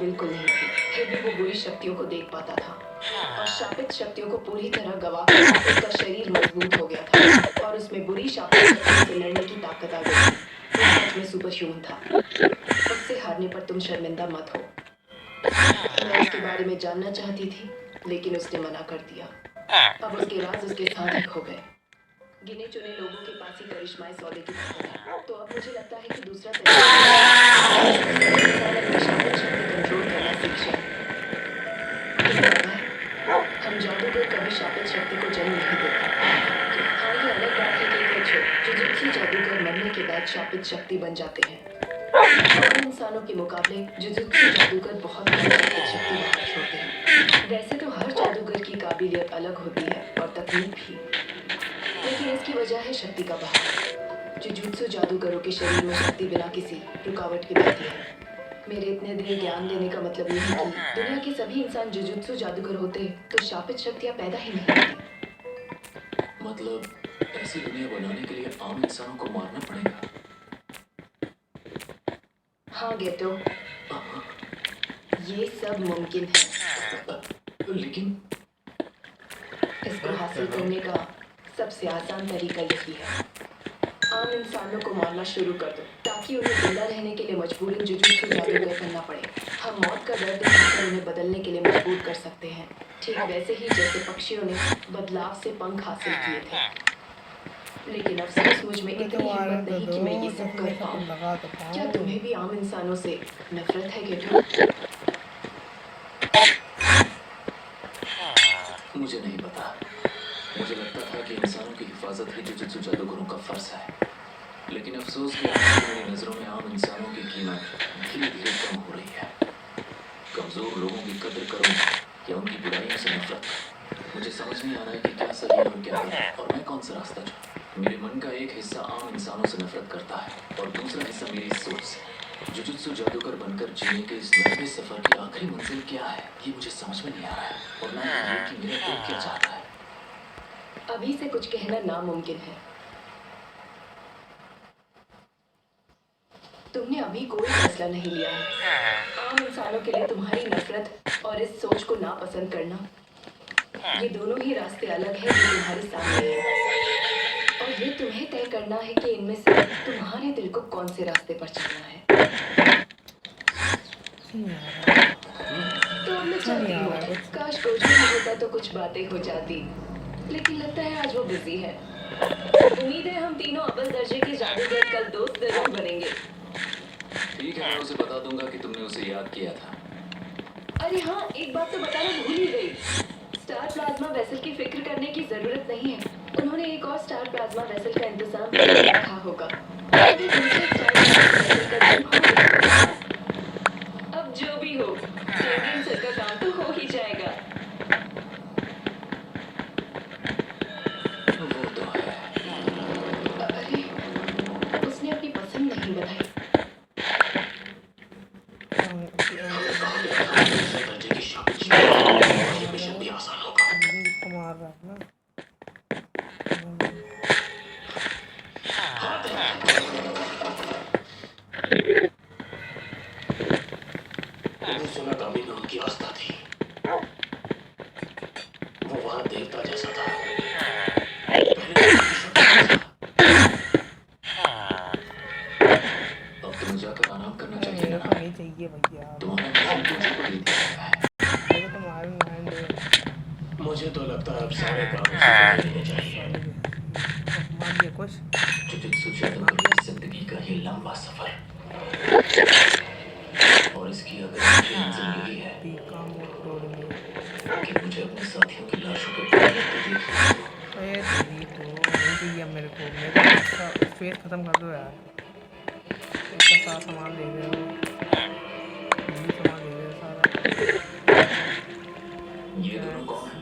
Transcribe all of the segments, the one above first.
बिल्कुल नहीं थी, फिर भी वो बुरी शक्तियों को देख पाता था और शापित शक्तियों को पूरी तरह गवाकर उसका शरीर मजबूत हो गया था और उसमें बुरी शापित शक्तियों से लड़ने की ताकत आ गई। वो सच में सुपर ह्यूमन था। उससे हारने पर तुम शर्मिंदा मत हो। मैं उसके बारे में जानना चाहती थी, लेकिन उसने मना कर दिया। अब उसके राज उसके साथ ही खो गए। गिने चुने लोगों के पास ही करिश्माई सौदे की ताकत है। तो अब मुझे लगता है कि दूसरा तरीका इंसान अपनी शापित शक्ति कंट्रोल करना सीख जाए। तुम्हें पता है, हम जादूगर कभी शापित शक्ति को जन्म नहीं देते। हाँ, ये अलग बात है कि कुछ जुजुत्सु जादूगर मरने के बाद शापित शक्ति बन जाते हैं। आम इंसानों के मुकाबले जुजुत्सु जादूगर बहुत कम शापित शक्ति बाहर छोड़ते हैं। वैसे तो हर जादूगर की काबिलियत अलग होती है और तकनीक भी, लेकिन इसकी वजह है शक्ति का बहाव। जुजुत्सु जादूगरों के शरीर में शक्ति बिना किसी रुकावट के बहती है। मेरे इतने दिन ज्ञान देने का मतलब ये है कि दुनिया के सभी इंसान जुजुत्सु जादूगर होते तो शापित शक्तियाँ पैदा ही नहीं होती। मतलब ऐसी दुनिया बनाने के लिए आम इंसानों को मारना पड़ेगा? हाँ गेटो, ये सब मुमकिन है, लेकिन इसको हासिल करने का सबसे आसान तरीका यही है। आम इंसानों को मारना शुरू कर दो ताकि उन्हें जिंदा रहने के लिए मजबूरन जुजुत्सु जादूगर बनना पड़े। हम मौत का दर्द दिखाकर उन्हें बदलने के लिए मजबूर कर सकते हैं, ठीक वैसे ही जैसे पक्षियों ने बदलाव से पंख हासिल किए थे। लेकिन अफसोस मुझ में इतनी हिम्मत नहीं कि मैं ये सब कर पाऊँ। क्या तुम्हें भी आम इंसानों से नफरत है गेटो? मुझे नहीं पता। मुझे लगता था कि इंसानों की हिफाजत ही जुजुत्सु जादूगरों का फर्ज है, लेकिन अफसोस कि मेरी नजरों में आम इंसानों की कीमत धीरे-धीरे कम हो रही है। कमजोर लोगों की कदर करूं या उनकी बुराइयों से नफरत? मुझे समझ नहीं आ रहा है कि क्या सही है और क्या गलत, और मैं कौन सा रास्ता चुनूं। मेरे मन का एक हिस्सा आम इंसानों से नफरत करता है और दूसरा हिस्सा मेरी सोच से। जुजुत्सु जादूगर बनकर जीने के इस लंबे सफर की आखिरी मंजिल क्या है, ये मुझे समझ में नहीं आ रहा है, और ना ये कि मेरा दिल क्या चाहता है। अभी से कुछ कहना नामुमकिन है। तुमने अभी कोई फैसला नहीं लिया है। आम इंसानों के लिए तुम्हारी नफरत और इस सोच को नापसंद करना, ये दोनों ही रास्ते अलग हैं जो तुम्हारे सामने हैं, और ये तुम्हें तय करना है कि इनमें से तुम्हारे दिल को कौन से रास्ते पर चलना है। तो अब मैं चलती हूँ। काश कोई भी होता तो कुछ बातें हो जाती, लेकिन लगता है आज वो बिजी है। उम्मीद है हम तीनों अव्वल दर्जे के जादूगर कल दोस्त जरूर बनेंगे। ठीक है, मैं उसे बता दूंगा कि तुमने उसे याद किया था। अरे हाँ, एक बात तो बताना भूल ही गई। स्टार प्लाज्मा वेसल की फिक्र करने की जरूरत नहीं है। उन्होंने एक और स्टार प्लाज्मा वेसल का इंतजाम करके रखा होगा। अब जो भी हो, चेंजिंग सर का काम तो हो ही जाएगा। वो तो है। अरे, उसने अपनी पसंद नहीं बताई। सुना दामी में उनकी आस्था थी। वो वहां देवता जैसा था। अब तुम्हें जाकर आराम करना चाहिए ना? नहीं चाहिए भैया। तुम्हारा मुझे को दे दिया है। मुझे तो लगता है अब सारे काम उसे देने चाहिए। मानिए कुछ जुजुत्सु जादूगर की जिंदगी का ये लंबा सफर, और इसकी अगर यही है कि मुझे अपने साथियों की लाशों के मेरे को फेस खत्म कर दो यार। इसका सारा सामान ले रहे हो, सामान ले रहे हो सारा। ये दोनों कौन है?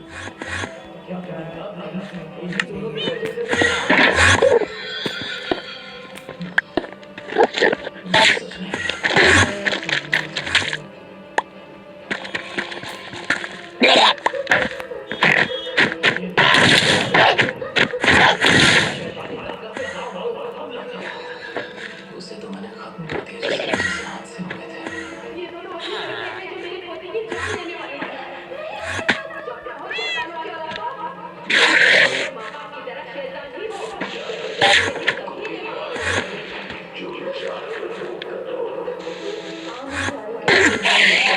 सच नहीं। उसे तो मैंने खत्म कर दिया जैसे हाथ से हो गए थे।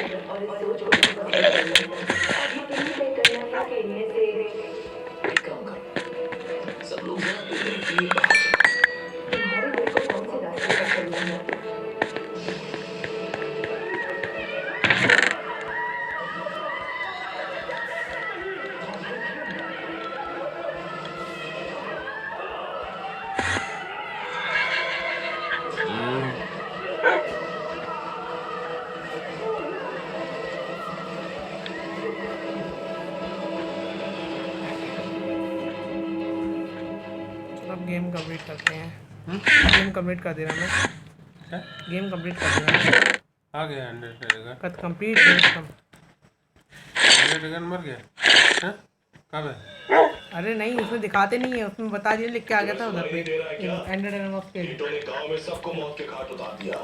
और इस सोच को कम करना अब तुम्हें तय करना है कि इनमें से एक काम करो, सब लोग जरा पेड़ के बाहर चलो। तुम्हारे दिल को कौन से रास्ते पर चलना है। चलो अब गेम कंप्लीट करते हैं। गेम कंप्लीट कर दे रहा मैं। क्या गेम कंप्लीट कर दे रहा मैं। आ गया अंडरटेकर? कद कंप्लीट खत्म। अंडरटेकर मर गया? हाँ कब है? अरे नहीं, उसमें दिखाते नहीं है, उसमें बता दिया, लिख के आ गया था उधर पे एंडरटेन ऑफ कीटों ने गांव में सबको मौत के घाट उतार दिया।